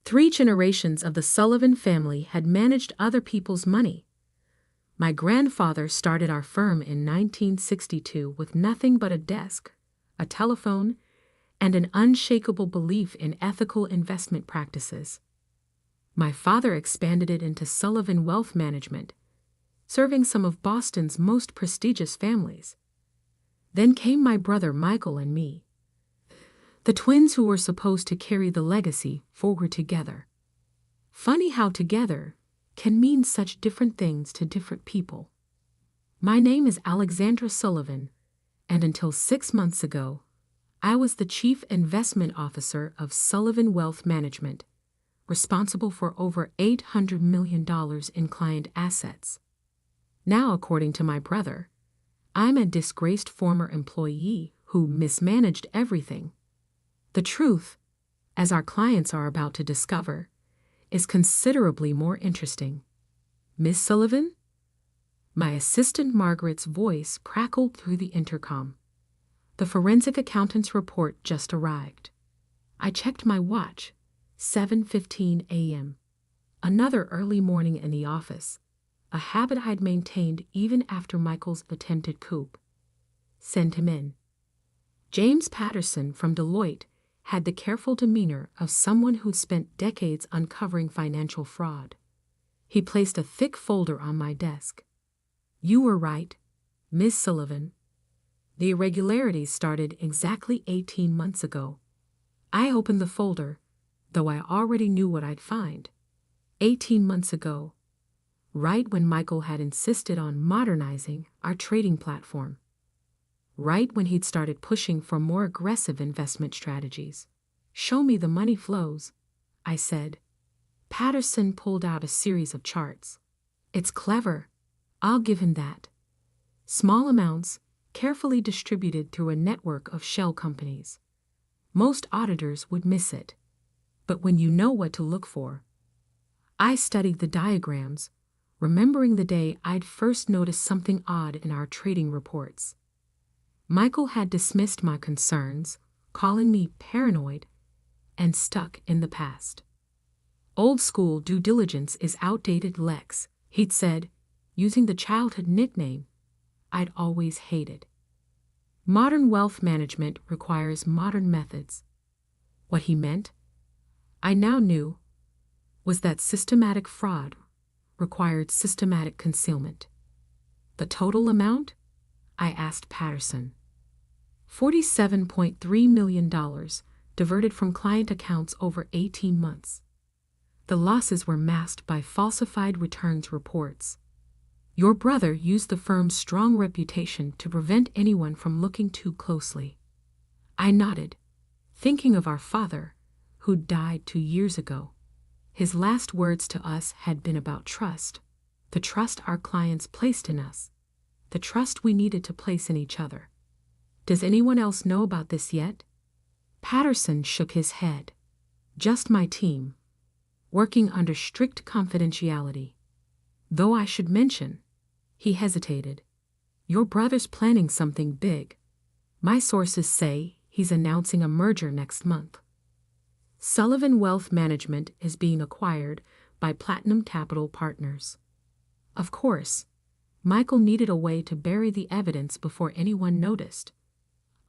3 generations of the Sullivan family had managed other people's money. My grandfather started our firm in 1962 with nothing but a desk, a telephone, and an unshakable belief in ethical investment practices. My father expanded it into Sullivan Wealth Management, serving some of Boston's most prestigious families. Then came my brother Michael and me, the twins who were supposed to carry the legacy forward together. Funny how together can mean such different things to different people. My name is Alexandra Sullivan, and until 6 months ago, I was the Chief Investment Officer of Sullivan Wealth Management, responsible for over $800 million in client assets. Now, according to my brother, I'm a disgraced former employee who mismanaged everything. The truth, as our clients are about to discover, is considerably more interesting. Miss Sullivan? My assistant Margaret's voice crackled through the intercom. The forensic accountant's report just arrived. I checked my watch. 7:15 a.m. Another early morning in the office, a habit I'd maintained even after Michael's attempted coup. Send him in. James Patterson from Deloitte had the careful demeanor of someone who'd spent decades uncovering financial fraud. He placed a thick folder on my desk. You were right, Miss Sullivan. The irregularities started exactly 18 months ago. I opened the folder, though I already knew what I'd find. 18 months ago, right when Michael had insisted on modernizing our trading platform. Right when he'd started pushing for more aggressive investment strategies. Show me the money flows, I said. Patterson pulled out a series of charts. It's clever. I'll give him that. Small amounts, carefully distributed through a network of shell companies. Most auditors would miss it. But when you know what to look for. I studied the diagrams, remembering the day I'd first noticed something odd in our trading reports. Michael had dismissed my concerns, calling me paranoid and stuck in the past. Old school due diligence is outdated, Lex, he'd said, using the childhood nickname I'd always hated. Modern wealth management requires modern methods. What he meant, I now knew, was that systematic fraud required systematic concealment. The total amount? I asked Patterson. $47.3 million diverted from client accounts over 18 months. The losses were masked by falsified returns reports. Your brother used the firm's strong reputation to prevent anyone from looking too closely. I nodded, thinking of our father, who died 2 years ago. His last words to us had been about trust, the trust our clients placed in us, the trust we needed to place in each other. Does anyone else know about this yet? Patterson shook his head. Just my team, working under strict confidentiality. Though I should mention, he hesitated, your brother's planning something big. My sources say he's announcing a merger next month. Sullivan Wealth Management is being acquired by Platinum Capital Partners. Of course, Michael needed a way to bury the evidence before anyone noticed.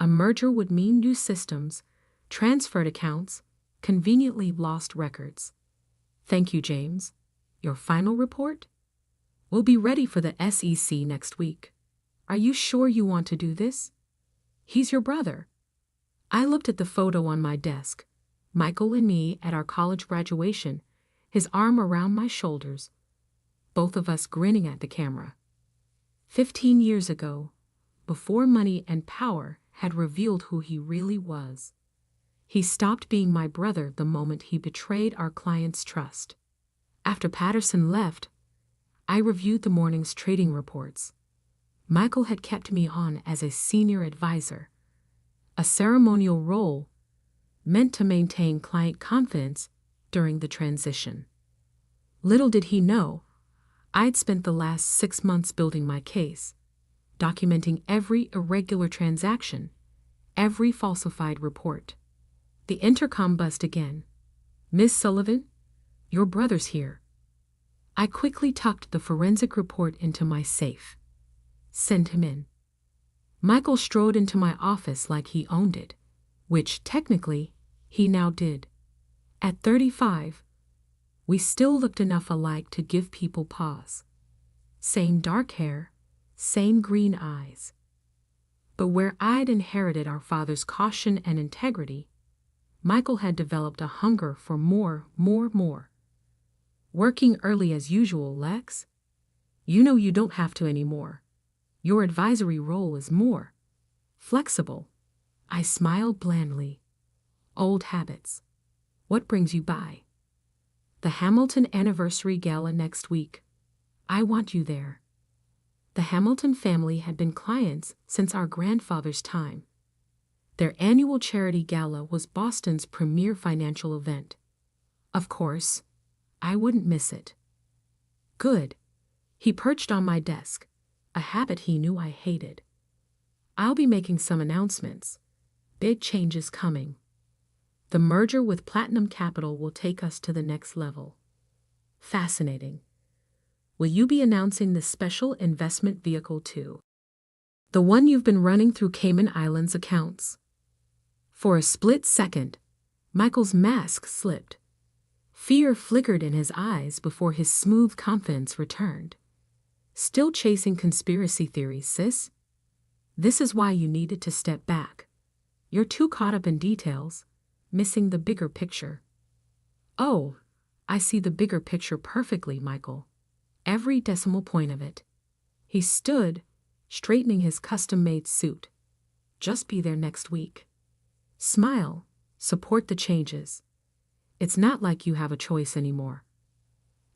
A merger would mean new systems, transferred accounts, conveniently lost records. Thank you, James. Your final report? We'll be ready for the SEC next week. Are you sure you want to do this? He's your brother. I looked at the photo on my desk. Michael and me at our college graduation, his arm around my shoulders, both of us grinning at the camera. 15 years ago, before money and power had revealed who he really was. He stopped being my brother the moment he betrayed our client's trust. After Patterson left, I reviewed the morning's trading reports. Michael had kept me on as a senior advisor, a ceremonial role meant to maintain client confidence during the transition. Little did he know, I'd spent the last 6 months building my case, documenting every irregular transaction, every falsified report. The intercom buzzed again. Miss Sullivan, your brother's here. I quickly tucked the forensic report into my safe. Send him in. Michael strode into my office like he owned it, which, technically, he now did. At 35, we still looked enough alike to give people pause. Same dark hair, same green eyes. But where I'd inherited our father's caution and integrity, Michael had developed a hunger for more. Working early as usual, Lex? You know you don't have to anymore. Your advisory role is more flexible. I smiled blandly. Old habits. What brings you by? The Hamilton Anniversary Gala next week. I want you there. The Hamilton family had been clients since our grandfather's time. Their annual charity gala was Boston's premier financial event. Of course, I wouldn't miss it. Good. He perched on my desk, a habit he knew I hated. I'll be making some announcements. Big changes coming. The merger with Platinum Capital will take us to the next level. Fascinating. Will you be announcing this special investment vehicle too? The one you've been running through Cayman Islands accounts. For a split second, Michael's mask slipped. Fear flickered in his eyes before his smooth confidence returned. Still chasing conspiracy theories, sis? This is why you needed to step back. You're too caught up in details, missing the bigger picture. Oh, I see the bigger picture perfectly, Michael. Every decimal point of it. He stood, straightening his custom-made suit. Just be there next week. Smile, support the changes. It's not like you have a choice anymore.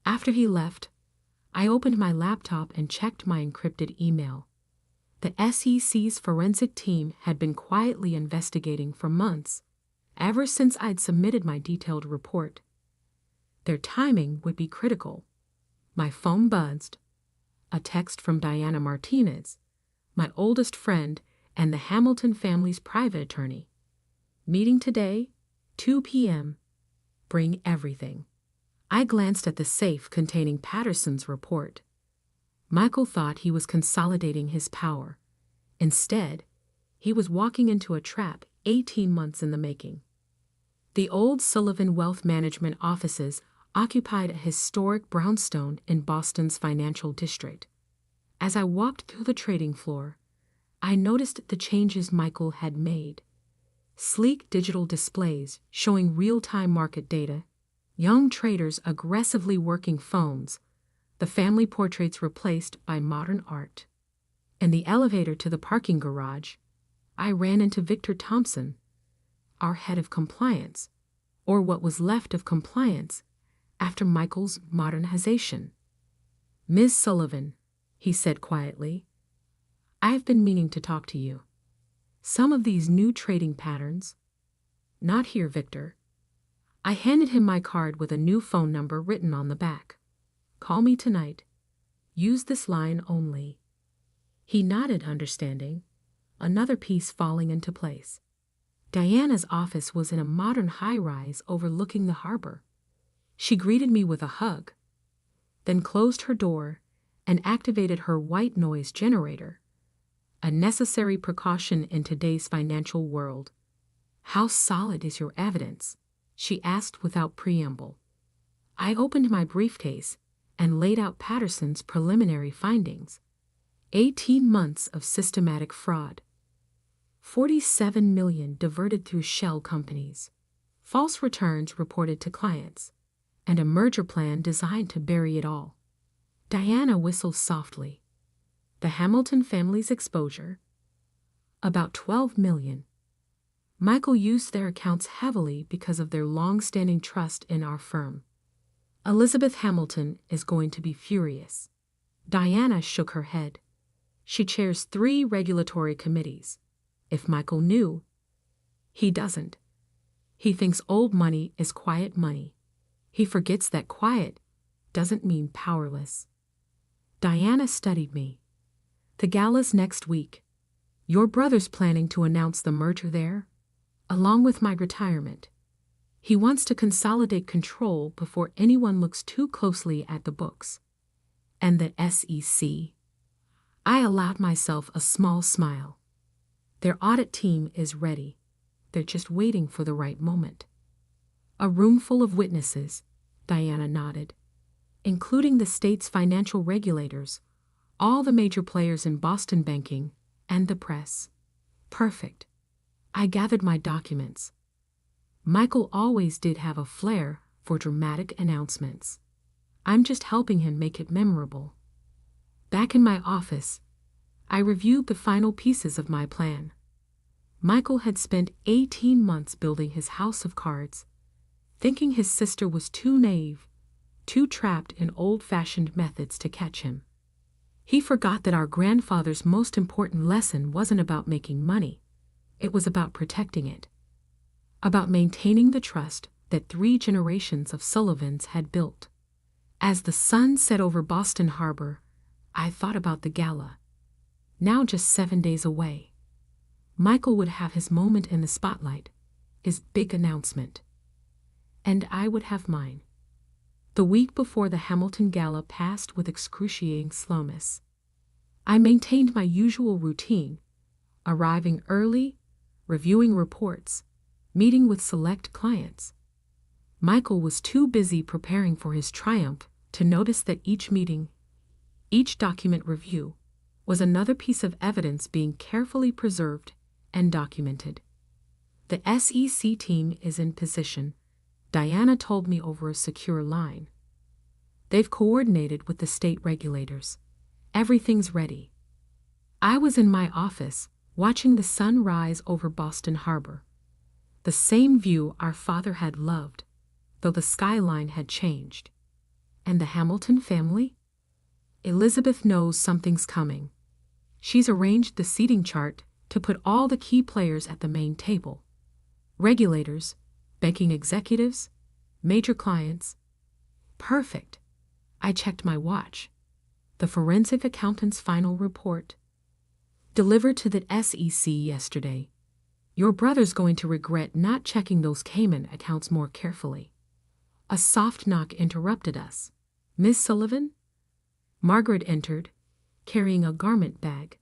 After he left, I opened my laptop and checked my encrypted email. The SEC's forensic team had been quietly investigating for months, ever since I'd submitted my detailed report. Their timing would be critical. My phone buzzed. A text from Diana Martinez, my oldest friend and the Hamilton family's private attorney. Meeting today, 2 p.m. Bring everything. I glanced at the safe containing Patterson's report. Michael thought he was consolidating his power. Instead, he was walking into a trap 18 months in the making. The old Sullivan Wealth Management offices occupied a historic brownstone in Boston's financial district. As I walked through the trading floor, I noticed the changes Michael had made. Sleek digital displays showing real-time market data, young traders aggressively working phones, the family portraits replaced by modern art. In the elevator to the parking garage, I ran into Victor Thompson, our head of compliance, or what was left of compliance after Michael's modernization. Ms. Sullivan, he said quietly, I've been meaning to talk to you. Some of these new trading patterns. Not here, Victor. I handed him my card with a new phone number written on the back. Call me tonight. Use this line only. He nodded, understanding, another piece falling into place. Diana's office was in a modern high-rise overlooking the harbor. She greeted me with a hug, then closed her door and activated her white noise generator, a necessary precaution in today's financial world. How solid is your evidence? She asked without preamble. I opened my briefcase and laid out Patterson's preliminary findings. 18 months of systematic fraud. 47 million diverted through shell companies. False returns reported to clients. And a merger plan designed to bury it all. Diana whistled softly. The Hamilton family's exposure? About 12 million. Michael used their accounts heavily because of their long-standing trust in our firm. Elizabeth Hamilton is going to be furious. Diana shook her head. She chairs 3 regulatory committees. If Michael knew, he doesn't. He thinks old money is quiet money. He forgets that quiet doesn't mean powerless. Diana studied me. The gala's next week. Your brother's planning to announce the merger there, along with my retirement. He wants to consolidate control before anyone looks too closely at the books. And the SEC? I allowed myself a small smile. Their audit team is ready. They're just waiting for the right moment. A room full of witnesses, Diana nodded, including the state's financial regulators, all the major players in Boston banking, and the press. Perfect. I gathered my documents. Michael always did have a flair for dramatic announcements. I'm just helping him make it memorable. Back in my office, I reviewed the final pieces of my plan. Michael had spent 18 months building his house of cards, thinking his sister was too naive, too trapped in old-fashioned methods to catch him. He forgot that our grandfather's most important lesson wasn't about making money. It was about protecting it. About maintaining the trust that 3 generations of Sullivans had built. As the sun set over Boston Harbor, I thought about the gala. Now just 7 days away. Michael would have his moment in the spotlight, his big announcement. And I would have mine. The week before the Hamilton Gala passed with excruciating slowness. I maintained my usual routine, arriving early, reviewing reports, meeting with select clients. Michael was too busy preparing for his triumph to notice that each meeting, each document review, was another piece of evidence being carefully preserved and documented. The SEC team is in position, Diana told me over a secure line. They've coordinated with the state regulators. Everything's ready. I was in my office, watching the sun rise over Boston Harbor. The same view our father had loved, though the skyline had changed. And the Hamilton family? Elizabeth knows something's coming. She's arranged the seating chart to put all the key players at the main table. Regulators, banking executives, major clients. Perfect. I checked my watch. The forensic accountant's final report. Delivered to the SEC yesterday. Your brother's going to regret not checking those Cayman accounts more carefully. A soft knock interrupted us. Miss Sullivan? Margaret entered, carrying a garment bag.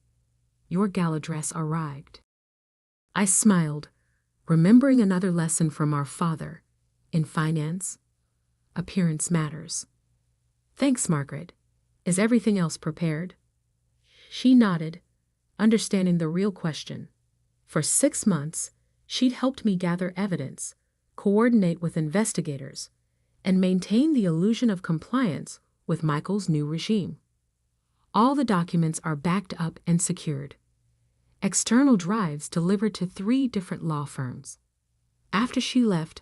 Your gala dress arrived. I smiled, remembering another lesson from our father. In finance, appearance matters. Thanks, Margaret. Is everything else prepared? She nodded, understanding the real question. For 6 months, she'd helped me gather evidence, coordinate with investigators, and maintain the illusion of compliance with Michael's new regime. All the documents are backed up and secured. External drives delivered to 3 different law firms. After she left,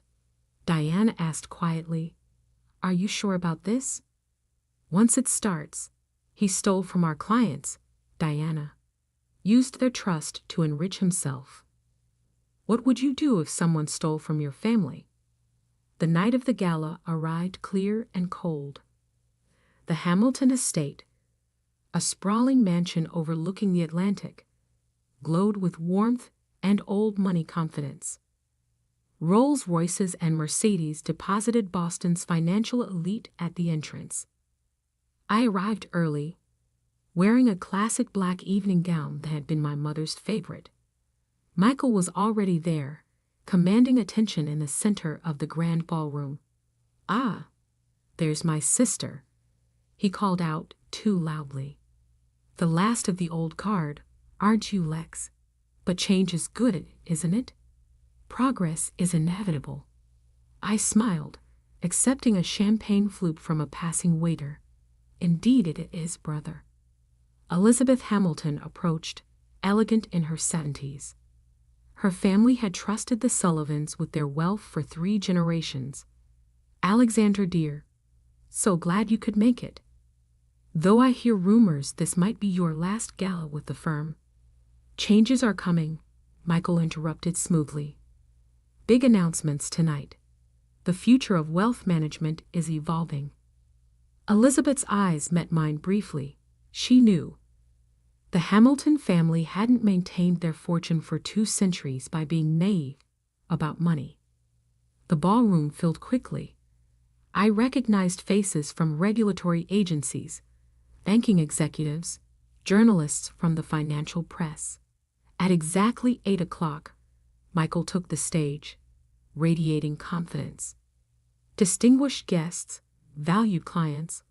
Diana asked quietly, "Are you sure about this?" Once it starts, he stole from our clients, Diana. Used their trust to enrich himself. What would you do if someone stole from your family? The night of the gala arrived clear and cold. The Hamilton estate, a sprawling mansion overlooking the Atlantic, glowed with warmth and old money confidence. Rolls-Royces and Mercedes deposited Boston's financial elite at the entrance. I arrived early, wearing a classic black evening gown that had been my mother's favorite. Michael was already there, commanding attention in the center of the grand ballroom. "Ah, there's my sister," he called out too loudly. "The last of the old guard, aren't you, Lex? But change is good, isn't it? Progress is inevitable." I smiled, accepting a champagne flute from a passing waiter. "Indeed it is, brother." Elizabeth Hamilton approached, elegant in her 70s. Her family had trusted the Sullivans with their wealth for 3 generations. "Alexander dear, so glad you could make it. Though I hear rumors this might be your last gala with the firm." "Changes are coming," Michael interrupted smoothly. "Big announcements tonight. The future of wealth management is evolving." Elizabeth's eyes met mine briefly. She knew. The Hamilton family hadn't maintained their fortune for 2 centuries by being naive about money. The ballroom filled quickly. I recognized faces from regulatory agencies, banking executives, journalists from the financial press. At exactly 8 o'clock, Michael took the stage, radiating confidence. Distinguished guests, valued clients,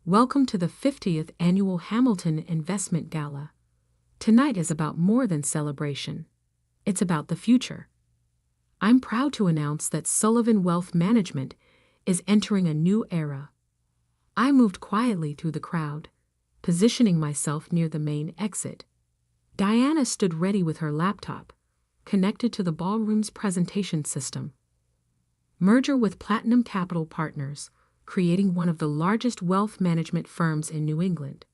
welcome to the 50th Annual Hamilton Investment Gala. Tonight is about more than celebration. It's about the future. I'm proud to announce that Sullivan Wealth Management is entering a new era. I moved quietly through the crowd, positioning myself near the main exit. Diana stood ready with her laptop, connected to the ballroom's presentation system. Merger with Platinum Capital Partners, creating one of the largest wealth management firms in New England.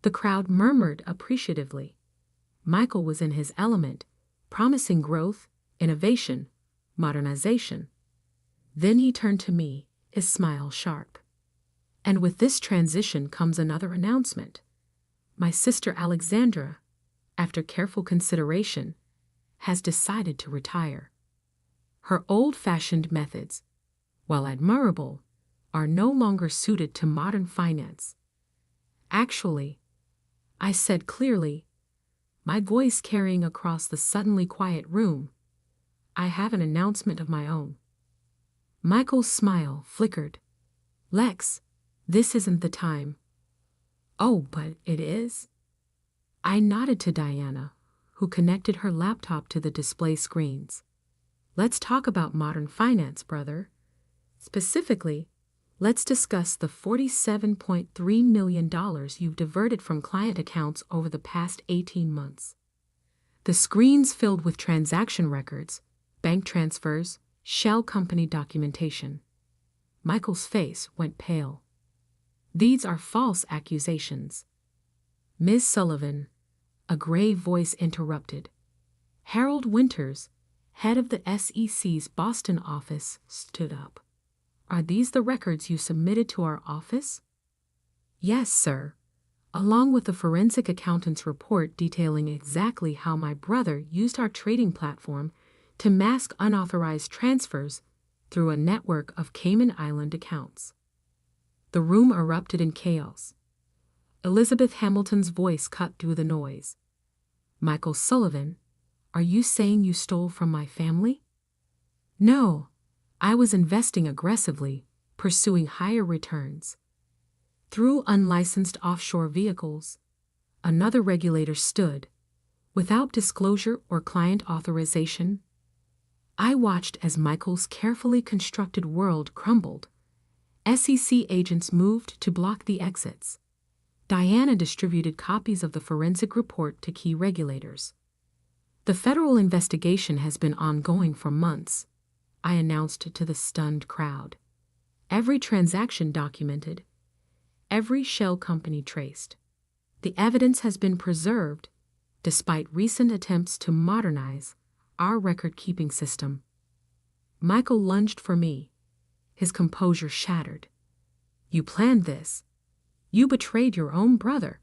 The crowd murmured appreciatively. Michael was in his element, promising growth, innovation, modernization. Then he turned to me, his smile sharp. And with this transition comes another announcement. My sister Alexandra, after careful consideration, has decided to retire. Her old-fashioned methods, while admirable, are no longer suited to modern finance. Actually, I said clearly, my voice carrying across the suddenly quiet room, I have an announcement of my own. Michael's smile flickered. Lex, this isn't the time. Oh, but it is? I nodded to Diana, who connected her laptop to the display screens. Let's talk about modern finance, brother. Specifically, let's discuss the $47.3 million you've diverted from client accounts over the past 18 months. The screens filled with transaction records, bank transfers, shell company documentation. Michael's face went pale. These are false accusations. Ms. Sullivan, a grave voice interrupted. Harold Winters, head of the SEC's Boston office, stood up. Are these the records you submitted to our office? Yes, sir, along with the forensic accountant's report detailing exactly how my brother used our trading platform to mask unauthorized transfers through a network of Cayman Island accounts. The room erupted in chaos. Elizabeth Hamilton's voice cut through the noise. Michael Sullivan, are you saying you stole from my family? No, I was investing aggressively, pursuing higher returns. Through unlicensed offshore vehicles, another regulator stood, without disclosure or client authorization. I watched as Michael's carefully constructed world crumbled. SEC agents moved to block the exits. Diana distributed copies of the forensic report to key regulators. The federal investigation has been ongoing for months, I announced to the stunned crowd. Every transaction documented, every shell company traced. The evidence has been preserved, despite recent attempts to modernize our record-keeping system. Michael lunged for me, his composure shattered. You planned this. You betrayed your own brother.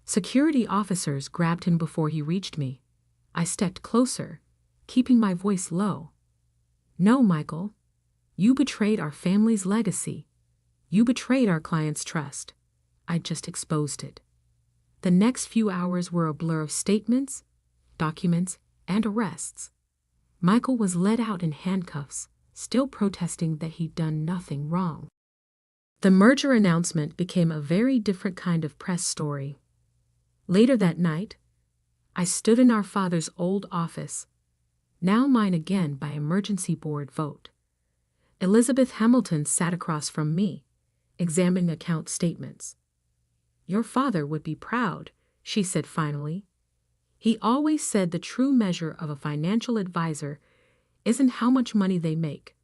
Security officers grabbed him before he reached me. I stepped closer, keeping my voice low. No, Michael. You betrayed our family's legacy. You betrayed our client's trust. I just exposed it. The next few hours were a blur of statements, documents, and arrests. Michael was led out in handcuffs, still protesting that he'd done nothing wrong. The merger announcement became a very different kind of press story. Later that night, I stood in our father's old office, now mine again by emergency board vote. Elizabeth Hamilton sat across from me, examining account statements. Your father would be proud, she said finally. He always said the true measure of a financial advisor isn't how much money they make,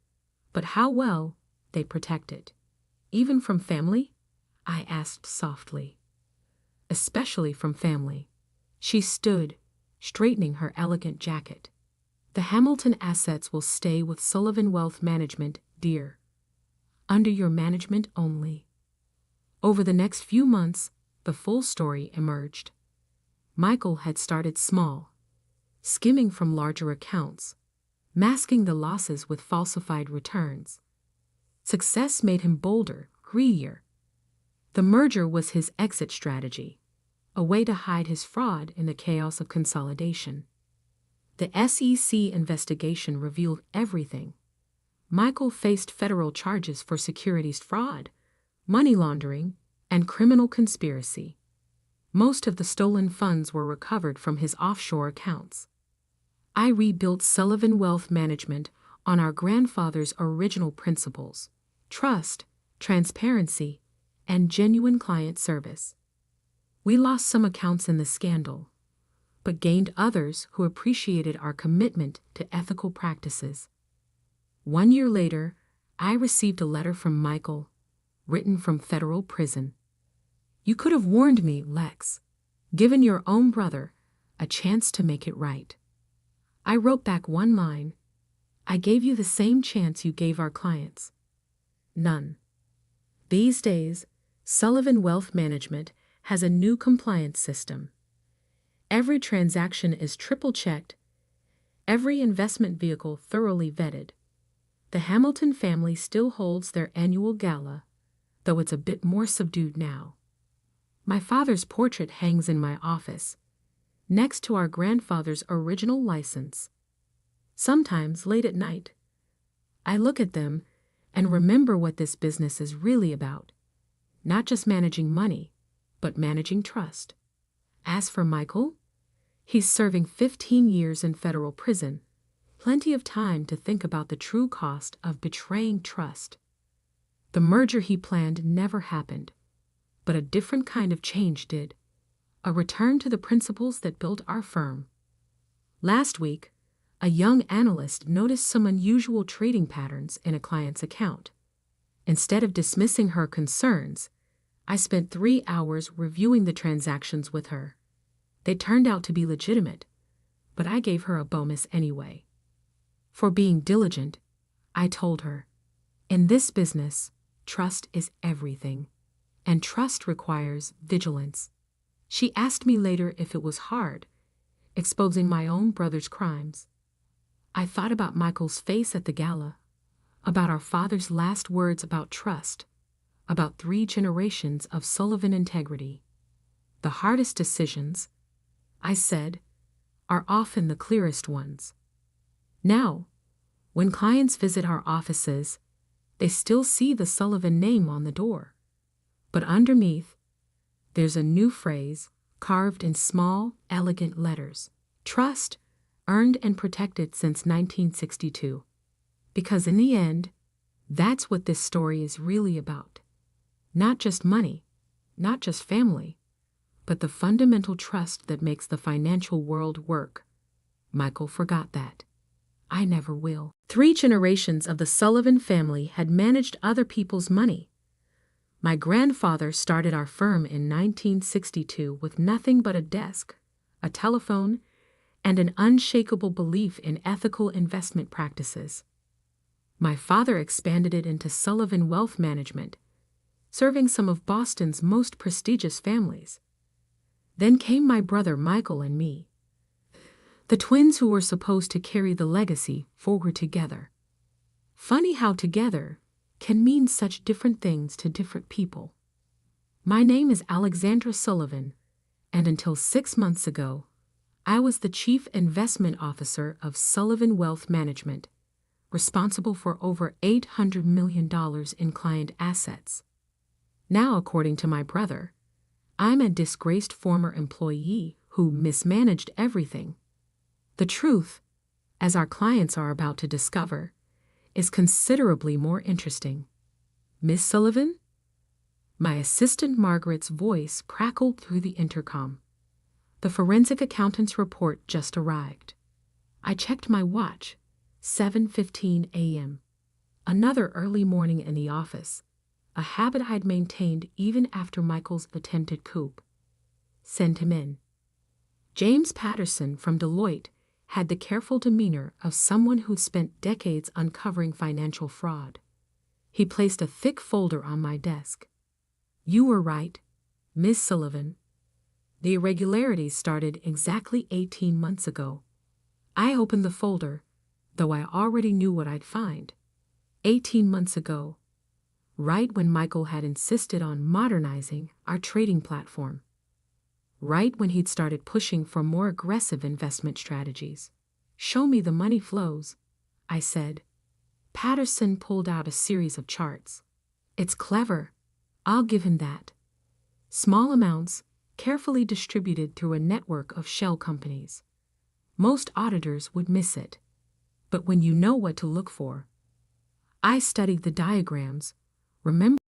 but how well they protect it. Even from family? I asked softly. Especially from family. She stood, straightening her elegant jacket. The Hamilton assets will stay with Sullivan Wealth Management, dear. Under your management only. Over the next few months, the full story emerged. Michael had started small, skimming from larger accounts. masking the losses with falsified returns. Success made him bolder, greedier. The merger was his exit strategy, a way to hide his fraud in the chaos of consolidation. The SEC investigation revealed everything. Michael faced federal charges for securities fraud, money laundering, and criminal conspiracy. Most of the stolen funds were recovered from his offshore accounts. I rebuilt Sullivan Wealth Management on our grandfather's original principles: trust, transparency, and genuine client service. We lost some accounts in the scandal, but gained others who appreciated our commitment to ethical practices. 1 year later, I received a letter from Michael, written from federal prison. "You could have warned me, Lex, given your own brother a chance to make it right." I wrote back one line: "I gave you the same chance you gave our clients." None. These days, Sullivan Wealth Management has a new compliance system. Every transaction is triple-checked, every investment vehicle thoroughly vetted. The Hamilton family still holds their annual gala, though it's a bit more subdued now. My father's portrait hangs in my office, next to our grandfather's original license. Sometimes, late at night, I look at them and remember what this business is really about. Not just managing money, but managing trust. As for Michael, he's serving 15 years in federal prison, plenty of time to think about the true cost of betraying trust. The merger he planned never happened, but a different kind of change did. A return to the principles that built our firm. Last week, a young analyst noticed some unusual trading patterns in a client's account. Instead of dismissing her concerns, I spent 3 hours reviewing the transactions with her. They turned out to be legitimate, but I gave her a bonus anyway. For being diligent, I told her, in this business, trust is everything, and trust requires vigilance. She asked me later if it was hard, exposing my own brother's crimes. I thought about Michael's face at the gala, about our father's last words about trust, about 3 generations of Sullivan integrity. The hardest decisions, I said, are often the clearest ones. Now, when clients visit our offices, they still see the Sullivan name on the door. But underneath, there's a new phrase carved in small, elegant letters: trust, earned and protected since 1962. Because in the end, that's what this story is really about. Not just money, not just family, but the fundamental trust that makes the financial world work. Michael forgot that. I never will. 3 generations of the Sullivan family had managed other people's money. My grandfather started our firm in 1962 with nothing but a desk, a telephone, and an unshakable belief in ethical investment practices. My father expanded it into Sullivan Wealth Management, serving some of Boston's most prestigious families. Then came my brother Michael and me, the twins who were supposed to carry the legacy forward together. Funny how together can mean such different things to different people. My name is Alexandra Sullivan, and until 6 months ago, I was the Chief Investment Officer of Sullivan Wealth Management, responsible for over $800 million in client assets. Now, according to my brother, I'm a disgraced former employee who mismanaged everything. The truth, as our clients are about to discover, is considerably more interesting. Miss Sullivan? My assistant Margaret's voice crackled through the intercom. The forensic accountant's report just arrived. I checked my watch. 7:15 a.m. Another early morning in the office, a habit I'd maintained even after Michael's attempted coup. Send him in. James Patterson from Deloitte had the careful demeanor of someone who'd spent decades uncovering financial fraud. He placed a thick folder on my desk. You were right, Miss Sullivan. The irregularities started exactly 18 months ago. I opened the folder, though I already knew what I'd find. 18 months ago, right when Michael had insisted on modernizing our trading platform, right when he'd started pushing for more aggressive investment strategies. "Show me the money flows," I said. Patterson pulled out a series of charts. "It's clever. I'll give him that. Small amounts, carefully distributed through a network of shell companies. Most auditors would miss it. But when you know what to look for." I studied the diagrams, remember